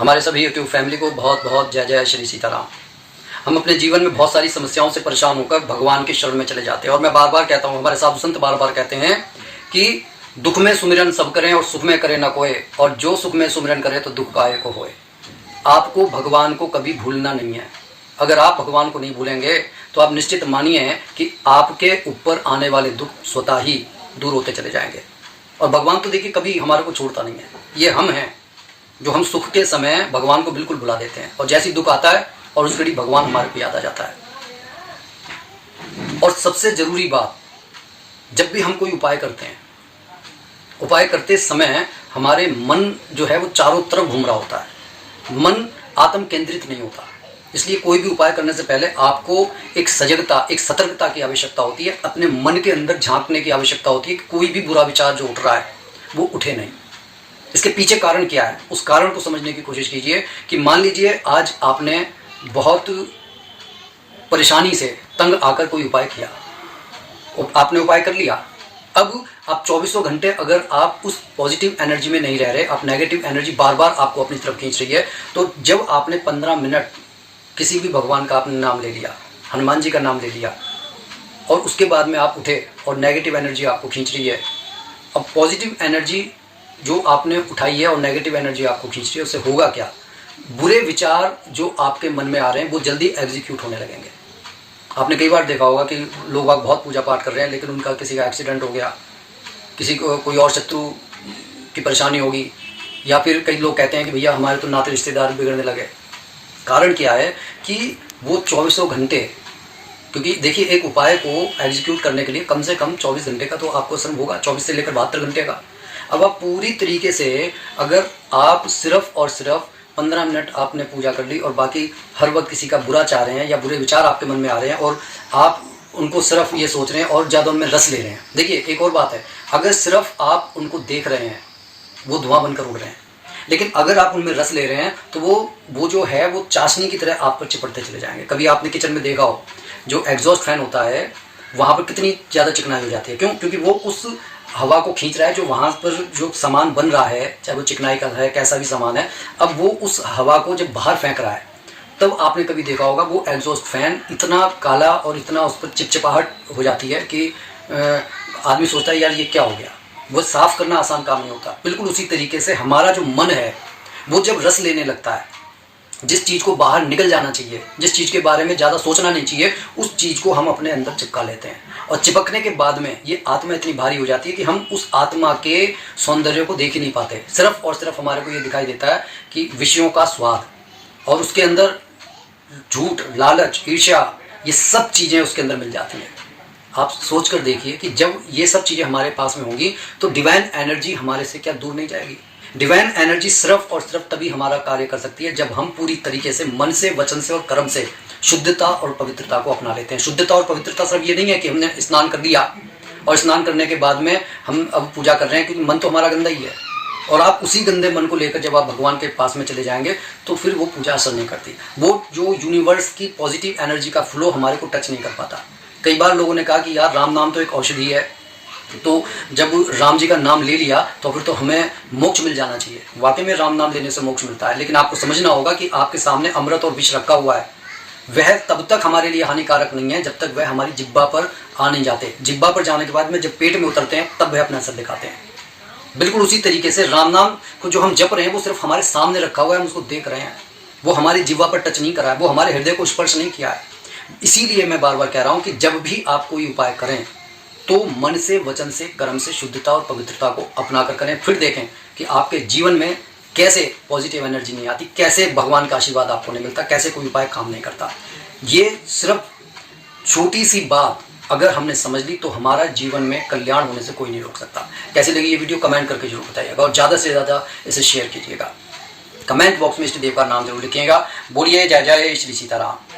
हमारे सभी YouTube family को बहुत बहुत जय जय श्री सीताराम। हम अपने जीवन में बहुत सारी समस्याओं से परेशान होकर भगवान के शरण में चले जाते हैं और मैं बार बार कहता हूँ, हमारे साधु संत बार बार कहते हैं कि दुख में सुमिरन सब करें और सुख में करे न कोई, और जो सुख में सुमिरन करे तो दुख काहे को होए। आपको भगवान को कभी भूलना नहीं है। अगर आप भगवान को नहीं भूलेंगे तो आप निश्चित मानिए कि आपके ऊपर आने वाले दुख स्वतः ही दूर होते चले जाएंगे। और भगवान तो देखिए कभी हमारे को छोड़ता नहीं है। ये हम हैं जो हम सुख के समय भगवान को बिल्कुल भुला देते हैं और जैसी दुख आता है और उस घड़ी भगवान हमारे पे याद आ जाता है। और सबसे जरूरी बात, जब भी हम कोई उपाय करते हैं, उपाय करते समय हमारे मन जो है वो चारों तरफ घूम रहा होता है, मन आत्म केंद्रित नहीं होता। इसलिए कोई भी उपाय करने से पहले आपको एक सजगता, एक सतर्कता की आवश्यकता होती है। अपने मन के अंदर झांकने की आवश्यकता होती है कि कोई भी बुरा विचार जो उठ रहा है वो उठे नहीं। इसके पीछे कारण क्या है, उस कारण को समझने की कोशिश कीजिए। कि मान लीजिए आज आपने बहुत परेशानी से तंग आकर कोई उपाय किया, आपने उपाय कर लिया। अब आप 24 घंटे अगर आप उस पॉजिटिव एनर्जी में नहीं रह रहे, आप नेगेटिव एनर्जी बार बार आपको अपनी तरफ खींच रही है, तो जब आपने 15 मिनट किसी भी भगवान का आपने नाम ले लिया, हनुमान जी का नाम ले लिया, और उसके बाद में आप उठे और नेगेटिव एनर्जी आपको खींच रही है, अब पॉजिटिव एनर्जी जो आपने उठाई है और नेगेटिव एनर्जी आपको खींच रही है, उससे होगा क्या? बुरे विचार जो आपके मन में आ रहे हैं वो जल्दी एग्जीक्यूट होने लगेंगे। आपने कई बार देखा होगा कि लोग बहुत पूजा पाठ कर रहे हैं लेकिन उनका किसी का एक्सीडेंट हो गया, किसी को कोई और शत्रु की परेशानी होगी, या फिर कई लोग कहते हैं कि भैया हमारे तो नाते रिश्तेदार बिगड़ने लगे। कारण क्या है कि वो 24 घंटे, क्योंकि देखिए एक उपाय को एग्जीक्यूट करने के लिए कम से कम 24 घंटे का तो आपको श्रम होगा, 24 से लेकर 72 घंटे का। अब आप पूरी तरीके से अगर आप सिर्फ और सिर्फ 15 मिनट आपने पूजा कर ली और बाकी हर वक्त किसी का बुरा चाह रहे हैं या बुरे विचार आपके मन में आ रहे हैं और आप उनको सिर्फ ये सोच रहे हैं और ज़्यादा उनमें रस ले रहे हैं। देखिए एक और बात है, अगर सिर्फ आप उनको देख रहे हैं वो धुआं बनकर उड़ रहे हैं, लेकिन अगर आप उनमें रस ले रहे हैं तो वो जो है वो चाशनी की तरह आप पर चिपटते चले जाएंगे। कभी आपने किचन में देखा हो जो एग्जॉस्ट फैन होता है वहाँ पर कितनी ज़्यादा चिकनाई हो जाती है, क्यों? क्योंकि वो उस हवा को खींच रहा है, जो वहाँ पर जो सामान बन रहा है, चाहे वो चिकनाई का है कैसा भी सामान है, अब वो उस हवा को जब बाहर फेंक रहा है तब आपने कभी देखा होगा वो एग्जॉस्ट फैन इतना काला और इतना उस पर चिपचिपाहट हो जाती है कि आदमी सोचता है यार ये क्या हो गया। वो साफ करना आसान काम नहीं होता। बिल्कुल उसी तरीके से हमारा जो मन है वो जब रस लेने लगता है, जिस चीज़ को बाहर निकल जाना चाहिए, जिस चीज़ के बारे में ज़्यादा सोचना नहीं चाहिए, उस चीज़ को हम अपने अंदर चिपका लेते हैं। और चिपकने के बाद में ये आत्मा इतनी भारी हो जाती है कि हम उस आत्मा के सौंदर्य को देख ही नहीं पाते। सिर्फ और सिर्फ हमारे को ये दिखाई देता है कि विषयों का स्वाद, और उसके अंदर झूठ, लालच, ईर्ष्या, ये सब चीज़ें उसके अंदर मिल जाती हैं। आप सोच कर देखिए कि जब ये सब चीज़ें हमारे पास में होंगी तो डिवाइन एनर्जी हमारे से क्या दूर नहीं जाएगी। डिवाइन एनर्जी सिर्फ और सिर्फ तभी हमारा कार्य कर सकती है जब हम पूरी तरीके से मन से, वचन से और कर्म से शुद्धता और पवित्रता को अपना लेते हैं। शुद्धता और पवित्रता सिर्फ ये नहीं है कि हमने स्नान कर लिया और स्नान करने के बाद में हम अब पूजा कर रहे हैं, क्योंकि मन तो हमारा गंदा ही है। और आप उसी गंदे मन को लेकर जब आप भगवान के पास में चले जाएंगे तो फिर वो पूजा असर नहीं करती। वो जो यूनिवर्स की पॉजिटिव एनर्जी का फ्लो हमारे को टच नहीं कर पाता। कई बार लोगों ने कहा कि यार राम नाम तो एक औषधि है, तो जब राम जी का नाम ले लिया तो फिर तो हमें मोक्ष मिल जाना चाहिए। वाकई में राम नाम लेने से मोक्ष मिलता है, लेकिन आपको समझना होगा कि आपके सामने अमृत और विष रखा हुआ है। वह तब तक हमारे लिए हानिकारक नहीं है जब तक वह हमारी जिब्बा पर आ नहीं जाते। जिब्बा पर जाने के बाद में जब पेट में उतरते हैं तब वह अपना असर दिखाते हैं। बिल्कुल उसी तरीके से राम नाम को जो हम जप रहे हैं वो सिर्फ हमारे सामने रखा हुआ है, हम उसको देख रहे हैं, वो हमारी जिब्बा पर टच नहीं करा है, वो हमारे हृदय को स्पर्श नहीं किया है। इसीलिए मैं बार बार कह रहा हूँ कि जब भी आप कोई उपाय करें तो मन से, वचन से, कर्म से शुद्धता और पवित्रता को अपना कर करें। फिर देखें कि आपके जीवन में कैसे पॉजिटिव एनर्जी नहीं आती, कैसे भगवान का आशीर्वाद आपको नहीं मिलता, कैसे कोई उपाय काम नहीं करता। ये सिर्फ छोटी सी बात अगर हमने समझ ली तो हमारा जीवन में कल्याण होने से कोई नहीं रोक सकता। कैसे लगी ये वीडियो कमेंट करके जरूर बताइएगा और ज़्यादा से ज़्यादा इसे शेयर कीजिएगा। कमेंट बॉक्स में इष्ट देव का नाम जरूर लिखिएगा। बोलिए जय जय श्री सीताराम।